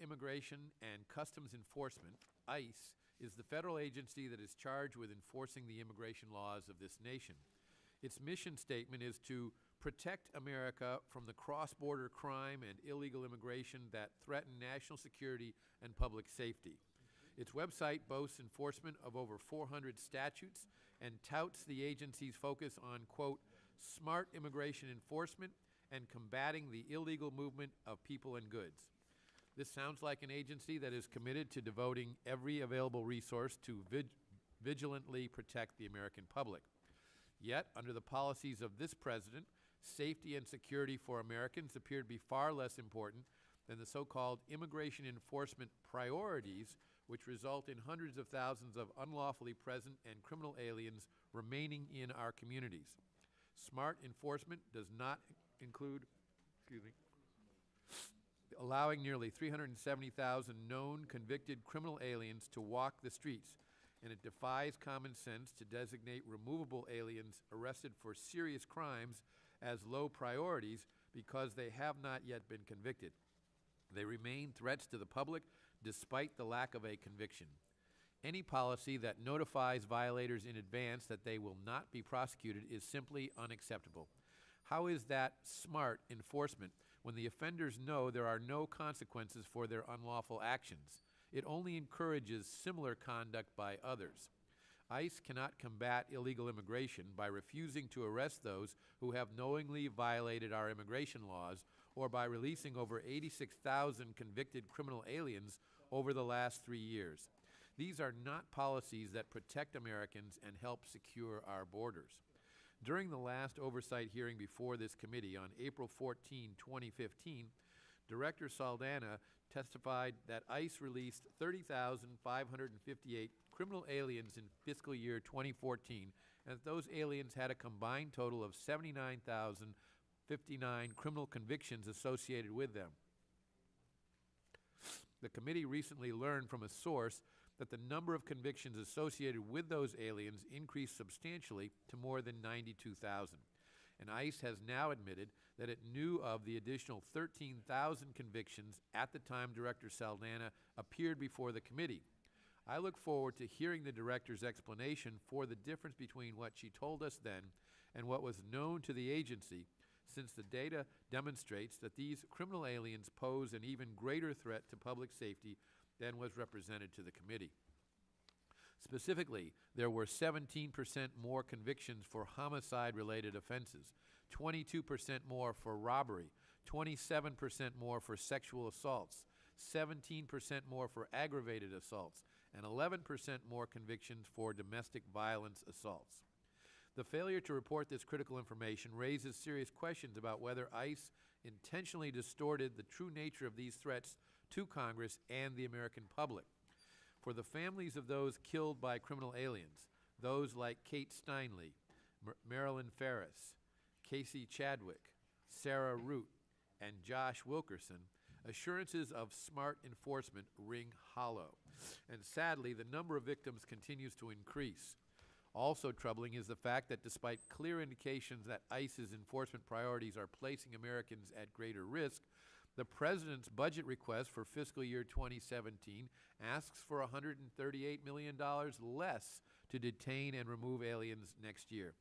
Immigration and Customs Enforcement, ICE, is the federal agency that is charged with enforcing the immigration laws of this nation. Its mission statement is to protect America from the cross-border crime and illegal immigration that threaten national security and public safety. Its website boasts enforcement of over 400 statutes and touts the agency's focus on, quote, smart immigration enforcement and combating the illegal movement of people and goods. This sounds like an agency that is committed to devoting every available resource to vigilantly protect the American public. Yet, under the policies of this president, safety and security for Americans appear to be far less important than the so-called immigration enforcement priorities, which result in hundreds of thousands of unlawfully present and criminal aliens remaining in our communities. Smart enforcement does not include, allowing nearly 370,000 known convicted criminal aliens to walk the streets, and it defies common sense to designate removable aliens arrested for serious crimes as low priorities because they have not yet been convicted. They remain threats to the public despite the lack of a conviction. Any policy that notifies violators in advance that they will not be prosecuted is simply unacceptable. How is that smart enforcement when the offenders know there are no consequences for their unlawful actions? It only encourages similar conduct by others. ICE cannot combat illegal immigration by refusing to arrest those who have knowingly violated our immigration laws or by releasing over 86,000 convicted criminal aliens over the last 3 years. These are not policies that protect Americans and help secure our borders. During the last oversight hearing before this committee on April 14, 2015, Director Saldana testified that ICE released 30,558 criminal aliens in fiscal year 2014, and that those aliens had a combined total of 79,059 criminal convictions associated with them. The committee recently learned from a source that the number of convictions associated with those aliens increased substantially to more than 92,000. And ICE has now admitted that it knew of the additional 13,000 convictions at the time Director Saldana appeared before the committee. I look forward to hearing the Director's explanation for the difference between what she told us then and what was known to the agency, since the data demonstrates that these criminal aliens pose an even greater threat to public safety than was represented to the committee. Specifically, there were 17% more convictions for homicide-related offenses, 22% more for robbery, 27% more for sexual assaults, 17% more for aggravated assaults, and 11% more convictions for domestic violence assaults. The failure to report this critical information raises serious questions about whether ICE intentionally distorted the true nature of these threats to Congress and the American public. For the families of those killed by criminal aliens, those like Kate Steinle, Marilyn Ferris, Casey Chadwick, Sarah Root, and Josh Wilkerson, assurances of smart enforcement ring hollow. And sadly, the number of victims continues to increase. Also troubling is the fact that despite clear indications that ICE's enforcement priorities are placing Americans at greater risk, the President's budget request for fiscal year 2017 asks for $138 million less to detain and remove aliens next year.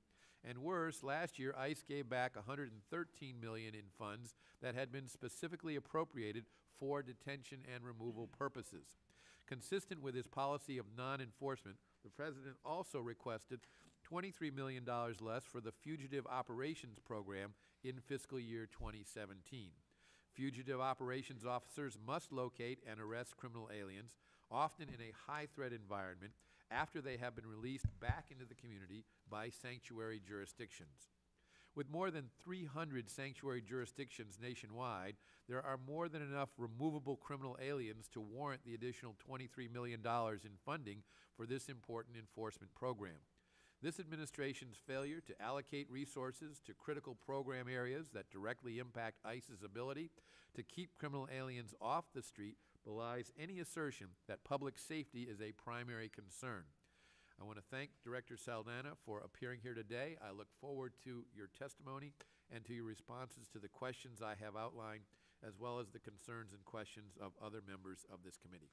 And worse, last year ICE gave back $113 million in funds that had been specifically appropriated for detention and removal purposes. Consistent with his policy of non-enforcement, the President also requested $23 million less for the Fugitive Operations Program in fiscal year 2017. Fugitive operations officers must locate and arrest criminal aliens, often in a high-threat environment, after they have been released back into the community by sanctuary jurisdictions. With more than 300 sanctuary jurisdictions nationwide, there are more than enough removable criminal aliens to warrant the additional $23 million in funding for this important enforcement program. This administration's failure to allocate resources to critical program areas that directly impact ICE's ability to keep criminal aliens off the street belies any assertion that public safety is a primary concern. I want to thank Director Saldana for appearing here today. I look forward to your testimony and to your responses to the questions I have outlined, as well as the concerns and questions of other members of this committee.